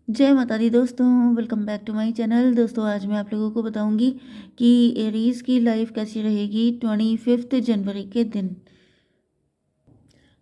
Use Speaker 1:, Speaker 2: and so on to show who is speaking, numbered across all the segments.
Speaker 1: जय माता दी दोस्तों, welcome back to my channel. दोस्तों आज मैं आप लोगों को बताऊंगी कि एरीज की लाइफ कैसी रहेगी 25 जनवरी के दिन।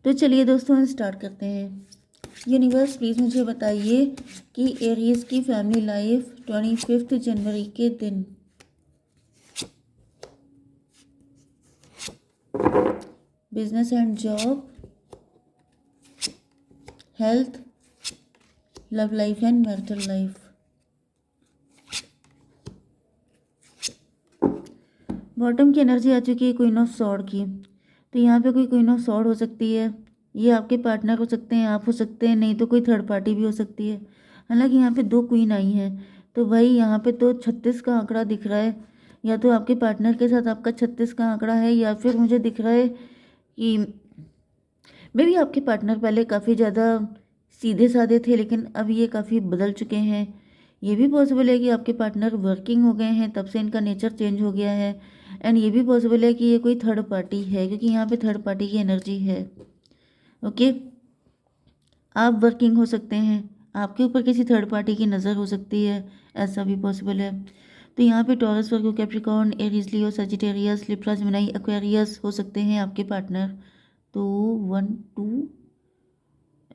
Speaker 1: तो चलिए दोस्तों स्टार्ट करते हैं। यूनिवर्स प्लीज़ मुझे बताइए कि एरीज की फैमिली लाइफ 25 जनवरी के दिन। Business and job, health, love life and marital life. Bottom की एनर्जी आ चुकी है क्वीन ऑफ सॉर्ड की। तो यहाँ पे कोई क्वीन ऑफ सॉर्ड हो सकती है, ये आपके पार्टनर हो सकते हैं, आप हो सकते हैं, नहीं तो कोई थर्ड पार्टी भी हो सकती है। हालांकि यहाँ पे दो क्वीन आई हैं, तो भाई यहाँ पे तो 36 का आंकड़ा दिख रहा है। या तो आपके पार्टनर के साथ आपका 36 का आंकड़ा है, या फिर मुझे दिख रहा है कि मे भी आपके पार्टनर पहले काफ़ी ज़्यादा सीधे साधे थे, लेकिन अब ये काफ़ी बदल चुके हैं। ये भी पॉसिबल है कि आपके पार्टनर वर्किंग हो गए हैं, तब से इनका नेचर चेंज हो गया है। एंड ये भी पॉसिबल है कि ये कोई थर्ड पार्टी है, क्योंकि यहाँ पे थर्ड पार्टी की एनर्जी है। ओके, आप वर्किंग हो सकते हैं, आपके ऊपर किसी थर्ड पार्टी की नज़र हो सकती है, ऐसा भी पॉसिबल है। तो यहाँ पे टॉरस, वर्गो, कैप्रिकॉर्न, एरीज, लियो, सजिटेरियस, लिब्रा, जेमिनी, एक्वेरियस हो सकते हैं आपके पार्टनर। तो 1 2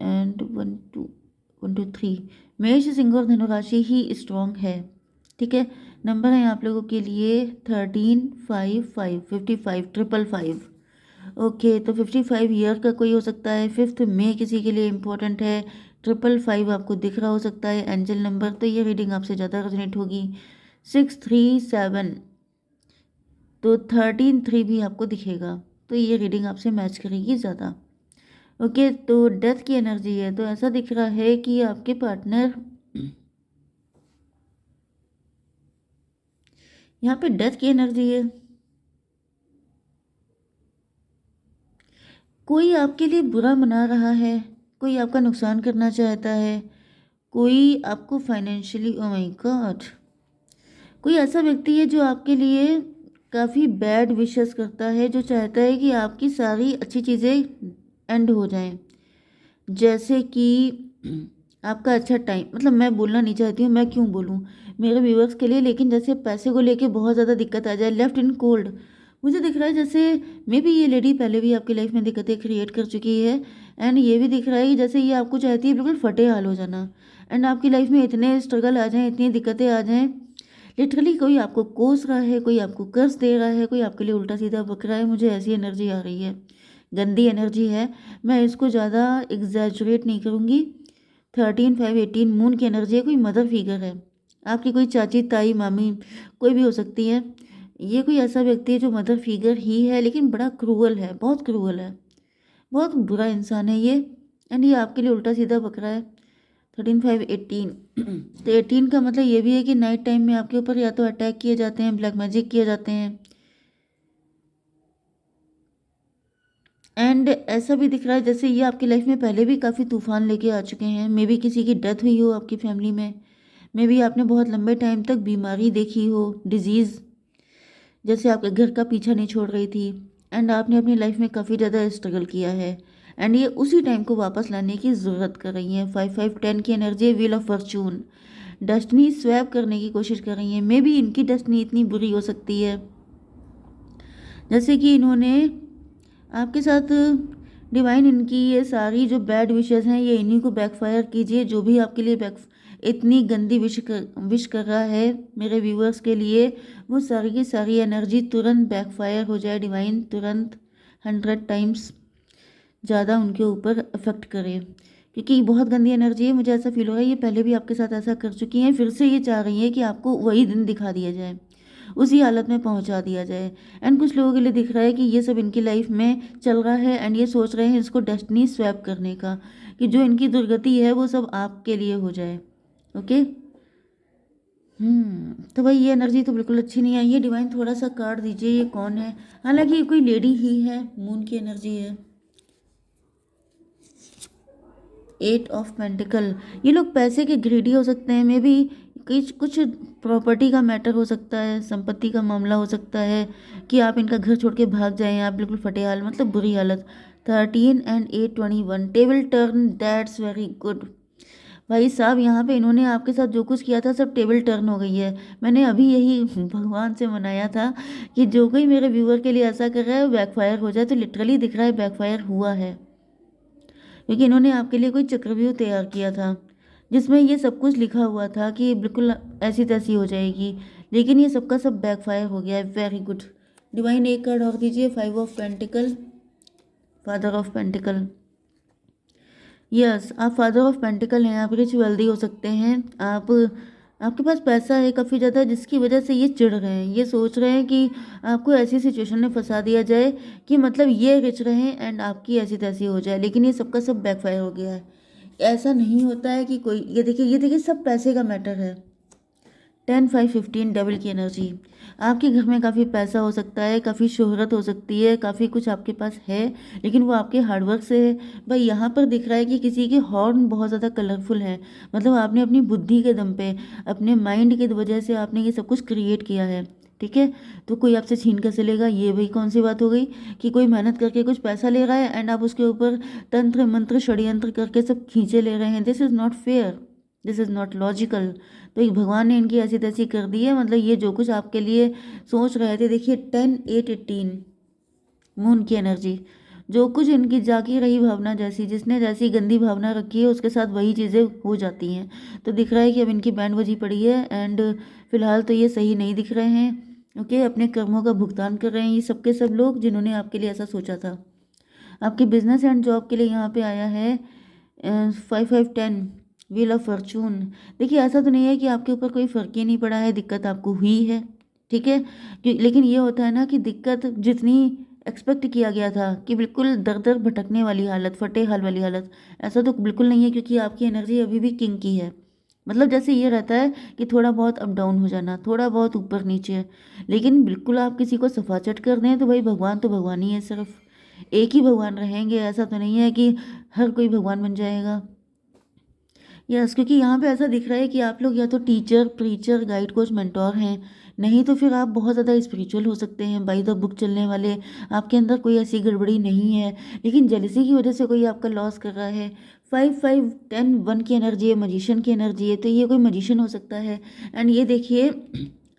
Speaker 1: एंड 1 2 3 मेष, सिंह और धनु राशि ही स्ट्रॉन्ग है। ठीक है, नंबर है आप लोगों के लिए 13 5 5 55 555। ओके, तो 55 ईयर का कोई हो सकता है, 5 मई किसी के लिए इम्पोर्टेंट है, 555 आपको दिख रहा हो सकता है एंजल नंबर, तो ये रीडिंग आपसे ज़्यादा रेजोनेट होगी। 637, तो 13 3 भी आपको दिखेगा, तो ये रीडिंग आपसे मैच करेगी ज़्यादा। ओके, तो डेथ की एनर्जी है, तो ऐसा दिख रहा है कि आपके पार्टनर यहाँ पे डेथ की एनर्जी है। कोई आपके लिए बुरा मना रहा है, कोई आपका नुकसान करना चाहता है, कोई आपको फाइनेंशियली, ओ माय गॉड, कोई ऐसा व्यक्ति है जो आपके लिए काफ़ी बैड विशेस करता है, जो चाहता है कि आपकी सारी अच्छी चीज़ें एंड हो जाएं। जैसे कि आपका अच्छा टाइम, मतलब मैं बोलना नहीं चाहती हूँ, मैं क्यों बोलूँ मेरे व्यूअर्स के लिए, लेकिन जैसे पैसे को लेके बहुत ज़्यादा दिक्कत आ जाए, लेफ्ट इन कोल्ड मुझे दिख रहा है। जैसे मे बी ये लेडी पहले भी आपकी लाइफ में दिक्कतें क्रिएट कर चुकी है, एंड ये भी दिख रहा है कि जैसे ये आपको चाहती है बिल्कुल फटे हाल हो जाना, एंड आपकी लाइफ में इतने स्ट्रगल आ जाएँ, इतनी दिक्कतें आ जाएँ, लिटरली कोई आपको कोस रहा है, कोई आपको कर्ज दे रहा है, कोई आपके लिए उल्टा सीधा बक रहा है। मुझे ऐसी एनर्जी आ रही है, गंदी एनर्जी है, मैं इसको ज़्यादा एग्जैजुरेट नहीं करूँगी। 13 5 18 मून की एनर्जी है, कोई मदर फिगर है, आपकी कोई चाची, ताई, मामी, कोई भी हो सकती है। ये कोई ऐसा व्यक्ति है जो मदर फिगर ही है, लेकिन बड़ा क्रूअल है, बहुत क्रूअल है, बहुत बुरा इंसान है ये, एंड ये आपके लिए उल्टा सीधा बक रहा है। 13 5 18 तो 18 का मतलब ये भी है कि नाइट टाइम में आपके ऊपर या तो अटैक किए जाते हैं, ब्लैक मैजिक किए जाते हैं, एंड ऐसा भी दिख रहा है जैसे ये आपकी लाइफ में पहले भी काफ़ी तूफान लेके आ चुके हैं। मे बी किसी की डेथ हुई हो आपकी फैमिली में, मे बी आपने बहुत लंबे टाइम तक बीमारी देखी हो, डिजीज़, जैसे आपके घर का पीछा नहीं छोड़ रही थी, एंड आपने अपनी लाइफ में काफ़ी ज़्यादा स्ट्रगल किया है, एंड ये उसी टाइम को वापस लाने की ज़रूरत कर रही हैं। 5 5 10 की energy, wheel of Fortune, destiny swap करने की कोशिश कर रही हैं। मे बी इनकी डेस्टिनी इतनी बुरी हो सकती है जैसे कि इन्होंने आपके साथ, डिवाइन इनकी ये सारी जो बैड विशेस हैं ये इन्हीं को बैकफायर कीजिए, जो भी आपके लिए बैक इतनी गंदी विश कर रहा है मेरे व्यूअर्स के लिए, वो सारी की सारी एनर्जी तुरंत बैकफायर हो जाए, डिवाइन तुरंत 100 टाइम्स ज़्यादा उनके ऊपर अफेक्ट करे, क्योंकि बहुत गंदी एनर्जी है। मुझे ऐसा फील हो रहा है ये पहले भी आपके साथ ऐसा कर चुकी हैं, फिर से ये चाह रही हैं कि आपको वही दिन दिखा दिया जाए, उसी हालत में पहुंचा दिया जाए। एंड कुछ लोगों के लिए दिख रहा है कि ये सब इनकी लाइफ में चल रहा है, एंड ये सोच रहे हैं इसको डेस्टिनी स्वैप करने का, कि जो इनकी दुर्गति है वो सब आपके लिए हो जाए। ओके, तो भाई ये एनर्जी तो बिल्कुल अच्छी नहीं आई है। डिवाइन थोड़ा सा कार्ड दीजिए, ये कौन है? हालांकि ये कोई लेडी ही है, मून की एनर्जी है। 8 ऑफ पेंटिकल, ये लोग पैसे के ग्रीडी हो सकते हैं, मे बी कुछ प्रॉपर्टी का मैटर हो सकता है, संपत्ति का मामला हो सकता है, कि आप इनका घर छोड़ के भाग जाएं, आप बिल्कुल फटे हाल, मतलब बुरी हालत। 13 and 8 21, table turn, that's very good. भाई साहब, यहाँ पे इन्होंने आपके साथ जो कुछ किया था सब टेबल टर्न हो गई है। मैंने अभी यही भगवान से मनाया था कि जो कोई मेरे व्यूअर के लिए ऐसा कर रहा है वो बैकफायर हो जाए, तो लिटरली दिख रहा है बैकफायर हुआ है, क्योंकि इन्होंने आपके लिए कोई चक्रव्यूह तैयार किया था जिसमें ये सब कुछ लिखा हुआ था कि बिल्कुल ऐसी तैसी हो जाएगी, लेकिन ये सबका सब बैकफायर हो गया है। Very good. डिवाइन एक कार्ड और दीजिए, 5 of pentacle, father of pentacle. Yes, आप फादर ऑफ पेंटिकल हैं, आप रिच वेल्दी हो सकते हैं, आप आपके पास पैसा है काफ़ी ज़्यादा, जिसकी वजह से ये चिढ़ रहे हैं, ये सोच रहे हैं कि आपको ऐसी सिचुएशन में फंसा दिया जाए कि मतलब ये रिच रहें एंड आपकी ऐसी तैसी हो जाए, लेकिन ये सबका सब बैकफायर हो गया है। ऐसा नहीं होता है कि कोई, ये देखिए सब पैसे का मैटर है। 10 5 15 डबल की एनर्जी। आपके घर में काफ़ी पैसा हो सकता है, काफ़ी शोहरत हो सकती है, काफ़ी कुछ आपके पास है, लेकिन वो आपके हार्डवर्क से है। भाई यहाँ पर दिख रहा है कि किसी के हॉर्न बहुत ज़्यादा कलरफुल है, मतलब आपने अपनी बुद्धि के दम पे, अपने माइंड की वजह से आपने ये सब कुछ क्रिएट किया है। ठीक है, तो कोई आपसे छीन कर चलेगा, ये भाई कौन सी बात हो गई कि कोई मेहनत करके कुछ पैसा ले रहा है एंड आप उसके ऊपर तंत्र मंत्र षड्यंत्र करके सब खींचे ले रहे हैं। This is not fair, this is not logical. तो एक भगवान ने इनकी ऐसी तैसी कर दी है, मतलब ये जो कुछ आपके लिए सोच रहे थे, देखिए 10 8 18 मून की एनर्जी, जो कुछ इनकी जागी रही भावना, जैसी जिसने जैसी गंदी भावना रखी है उसके साथ वही चीज़ें हो जाती हैं। तो दिख रहा है कि अब इनकी बैंड बजी पड़ी है एंड फिलहाल तो ये सही नहीं दिख रहे हैं। ओके, अपने कर्मों का भुगतान कर रहे हैं ये सबके सब लोग जिन्होंने आपके लिए ऐसा सोचा था। आपके बिजनेस एंड जॉब के लिए यहाँ पे आया है 5 5 10 व्हील ऑफ फॉर्चून। देखिए ऐसा तो नहीं है कि आपके ऊपर कोई फ़र्क ही नहीं पड़ा है, दिक्कत आपको हुई है। ठीक है, लेकिन ये होता है ना कि दिक्कत जितनी एक्सपेक्ट किया गया था कि बिल्कुल दर दर भटकने वाली हालत, फटे हाल वाली हालत, ऐसा तो बिल्कुल नहीं है, क्योंकि आपकी एनर्जी अभी भी किंग की है। मतलब जैसे ये रहता है कि थोड़ा बहुत अप डाउन हो जाना, थोड़ा बहुत ऊपर नीचे, लेकिन बिल्कुल आप किसी को सफाचट कर दें तो भाई भगवान तो भगवान ही है, सिर्फ एक ही भगवान रहेंगे, ऐसा तो नहीं है कि हर कोई भगवान बन जाएगा। यस, क्योंकि यहाँ पे ऐसा दिख रहा है कि आप लोग या तो teacher, preacher, guide, coach, mentor हैं, नहीं तो फिर आप बहुत ज़्यादा स्पिरिचुअल हो सकते हैं, बाई द बुक चलने वाले। आपके अंदर कोई ऐसी गड़बड़ी नहीं है, लेकिन जेलसी की वजह से कोई आपका लॉस कर रहा है। 5 5 10 1 की एनर्जी है, मजिशियन की एनर्जी है, तो ये कोई मजिशियन हो सकता है। एंड ये देखिए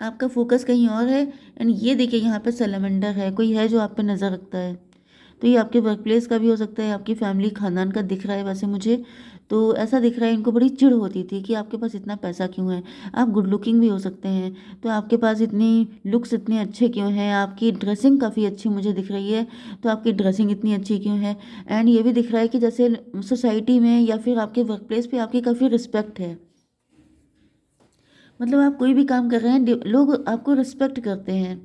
Speaker 1: आपका फोकस कहीं और है, एंड ये देखिए यहाँ पे सैलमेंडर है, कोई है जो आप पे नज़र रखता है। तो ये आपके वर्क प्लेस का भी हो सकता है, आपकी फैमिली खानदान का दिख रहा है वैसे मुझे। तो ऐसा दिख रहा है इनको बड़ी चिढ़ होती थी कि आपके पास इतना पैसा क्यों है। आप गुड लुकिंग भी हो सकते हैं, तो आपके पास इतनी लुक्स इतने अच्छे क्यों हैं, आपकी ड्रेसिंग काफ़ी अच्छी मुझे दिख रही है, तो आपकी ड्रेसिंग इतनी अच्छी क्यों है। एंड ये भी दिख रहा है कि जैसे सोसाइटी में या फिर आपके वर्क प्लेस पे आपकी काफ़ी रिस्पेक्ट है, मतलब आप कोई भी काम कर रहे हैं लोग आपको रिस्पेक्ट करते हैं।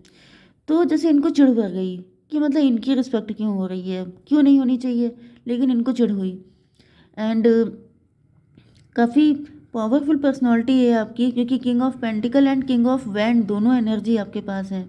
Speaker 1: तो जैसे इनको चिढ़ भर गई कि मतलब इनकी रिस्पेक्ट क्यों हो रही है, क्यों नहीं होनी चाहिए, लेकिन इनको चिढ़ हुई। एंड काफ़ी पावरफुल पर्सनालिटी है आपकी, क्योंकि king of pentacle and king of wand दोनों एनर्जी आपके पास है।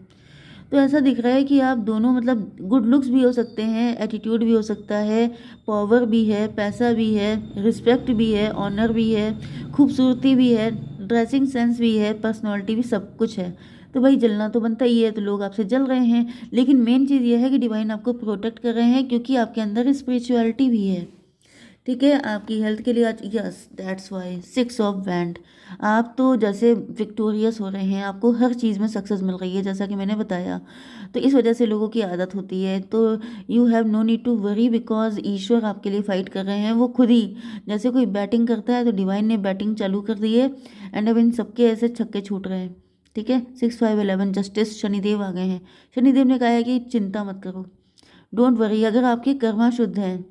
Speaker 1: तो ऐसा दिख रहा है कि आप दोनों मतलब गुड लुक्स भी हो सकते हैं, एटीट्यूड भी हो सकता है, पावर भी है, पैसा भी है, रिस्पेक्ट भी है, ऑनर भी है, खूबसूरती भी है, ड्रेसिंग सेंस भी है, पर्सनालिटी भी, सब कुछ है। तो भाई जलना तो बनता ही है, तो लोग आपसे जल रहे हैं, लेकिन मेन चीज़ ये है कि डिवाइन आपको प्रोटेक्ट कर रहे हैं, क्योंकि आपके अंदर स्पिरिचुअलिटी भी है। ठीक है, आपकी हेल्थ के लिए आज, yes that's why 6 of wand. आप तो जैसे विक्टोरियस हो रहे हैं, आपको हर चीज़ में सक्सेस मिल रही है जैसा कि मैंने बताया। तो इस वजह से लोगों की आदत होती है, तो you have no need to worry, because ईश्वर आपके लिए फाइट कर रहे हैं। वो खुद ही, जैसे कोई बैटिंग करता है तो डिवाइन ने बैटिंग चालू कर दी है, एंड अब इन सबके ऐसे छक्के छूट रहे हैं। ठीक है, 6 5 11 जस्टिस शनिदेव आ गए हैं। शनिदेव ने कहा है कि चिंता मत करो, डोंट वरी, अगर आपके कर्मा शुद्ध हैं।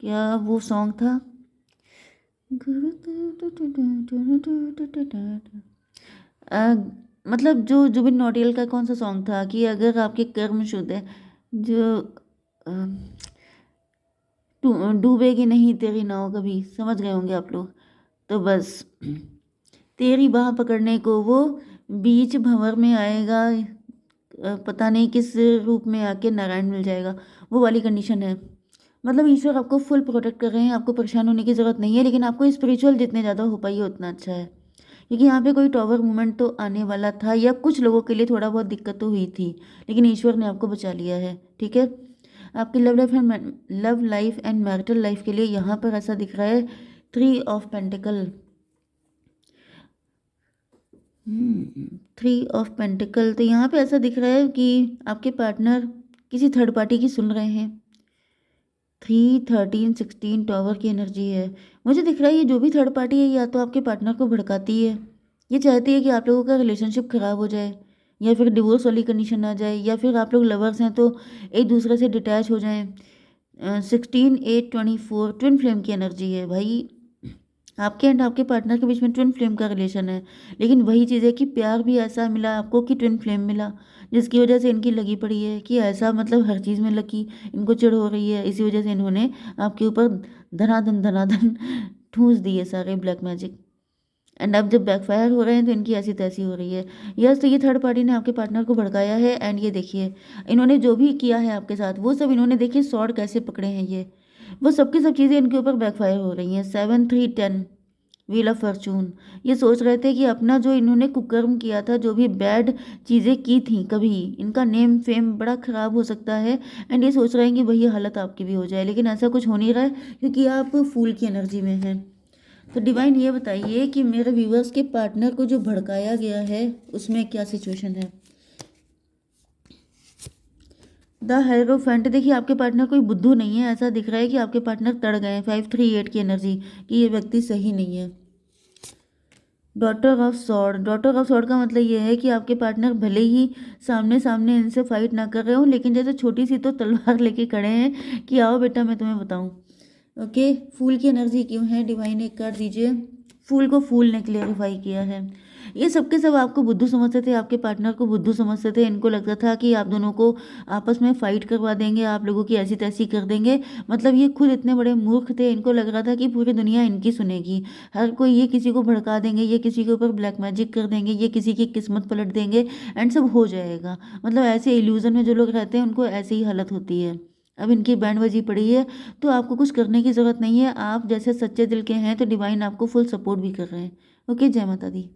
Speaker 1: क्या वो सॉन्ग था, अ, मतलब जो जुबिन नौटियाल का कौन सा सॉन्ग था कि अगर आपके कर्म शुद्ध है, जो अ, डूबेगी नहीं तेरी नाव कभी, समझ गए होंगे आप लोग। तो बस तेरी बाह पकड़ने को वो बीच भंवर में आएगा, पता नहीं किस रूप में आके नारायण मिल जाएगा, वो वाली कंडीशन है। मतलब ईश्वर आपको फुल प्रोटेक्ट कर रहे हैं, आपको परेशान होने की ज़रूरत नहीं है, लेकिन आपको स्पिरिचुअल जितने ज़्यादा हो पाइए उतना अच्छा है, क्योंकि यहाँ पे कोई टॉवर मूवमेंट तो आने वाला था, या कुछ लोगों के लिए थोड़ा बहुत दिक्कत तो हुई थी, लेकिन ईश्वर ने आपको बचा लिया है। ठीक है, आपकी love life and marital life के लिए यहाँ पर ऐसा दिख रहा है 3 ऑफ पेंटिकल, 3 ऑफ पेंटिकल। तो यहाँ पे ऐसा दिख रहा है कि आपके पार्टनर किसी थर्ड पार्टी की सुन रहे हैं। 3, 13, 16 टॉवर की एनर्जी है। मुझे दिख रहा है ये जो भी थर्ड पार्टी है या तो आपके पार्टनर को भड़काती है, ये चाहती है कि आप लोगों का रिलेशनशिप खराब हो जाए या फिर डिवोर्स वाली कंडीशन आ जाए, या फिर आप लोग लवर्स हैं तो एक दूसरे से डिटैच हो जाएं। 16, 8, 24 ट्विन फ्लेम की एनर्जी है भाई। आपके एंड आपके पार्टनर के बीच में ट्विन फ्लेम का रिलेशन है, लेकिन वही चीज़ है कि प्यार भी ऐसा मिला आपको कि ट्विन फ्लेम मिला, जिसकी वजह से इनकी लगी पड़ी है कि ऐसा मतलब हर चीज़ में लगी, इनको चिढ़ हो रही है, इसी वजह से इन्होंने आपके ऊपर धनाधन धनाधन ठूस दिए सारे ब्लैक मैजिक। एंड अब जब बैकफायर हो रहे हैं तो इनकी ऐसी तैसी हो रही है। यस, तो ये थर्ड पार्टी ने आपके पार्टनर को भड़काया है। एंड ये देखिए इन्होंने जो भी किया है आपके साथ वो सब इन्होंने देखिए स्वॉर्ड कैसे पकड़े हैं, ये वो सबकी सब चीज़ें इनके ऊपर बैकफायर हो रही हैं। 7, 3, 10 व्हील ऑफ फॉर्चून। ये सोच रहे थे कि अपना जो इन्होंने कुकर्म किया था, जो भी बैड चीज़ें की थी, कभी इनका नेम फेम बड़ा ख़राब हो सकता है। एंड ये सोच रहे हैं कि वही हालत आपकी भी हो जाए, लेकिन ऐसा कुछ हो नहीं रहा है क्योंकि आप फूल की एनर्जी में हैं। तो डिवाइन ये बताइए कि मेरे व्यूवर्स के पार्टनर को जो भड़काया गया है उसमें क्या सिचुएशन है। The hierophant. देखिए आपके पार्टनर कोई बुद्धू नहीं है, ऐसा दिख रहा है कि आपके पार्टनर तड़ गए हैं। 5, 3, 8 की एनर्जी कि ये व्यक्ति सही नहीं है। Daughter of sword. Daughter of sword का मतलब ये है कि आपके पार्टनर भले ही सामने सामने इनसे फाइट ना कर रहे हो, लेकिन जैसे छोटी सी तो तलवार लेके खड़े हैं कि आओ बेटा मैं तुम्हें बताऊं। ओके, फूल की एनर्जी क्यों है, डिवाइन एक कार्ड दीजिए। फूल को फूल ने क्लेरिफाई किया है। ये सबके सब आपको बुद्धू समझते थे, आपके पार्टनर को बुद्धू समझते थे। इनको लगता था कि आप दोनों को आपस में फाइट करवा देंगे, आप लोगों की ऐसी तैसी कर देंगे। मतलब ये खुद इतने बड़े मूर्ख थे, इनको लग रहा था कि पूरी दुनिया इनकी सुनेगी। हर कोई ये किसी को भड़का देंगे, ये किसी के ऊपर ब्लैक मैजिक कर देंगे, ये किसी की किस्मत पलट देंगे एंड सब हो जाएगा। मतलब ऐसे इल्यूजन में जो लोग रहते हैं उनको ऐसी ही हालत होती है। अब इनकी बैंड बजी पड़ी है तो आपको कुछ करने की ज़रूरत नहीं है। आप जैसे सच्चे दिल के हैं तो डिवाइन आपको फुल सपोर्ट भी कर रहे हैं। ओके, जय माता दी।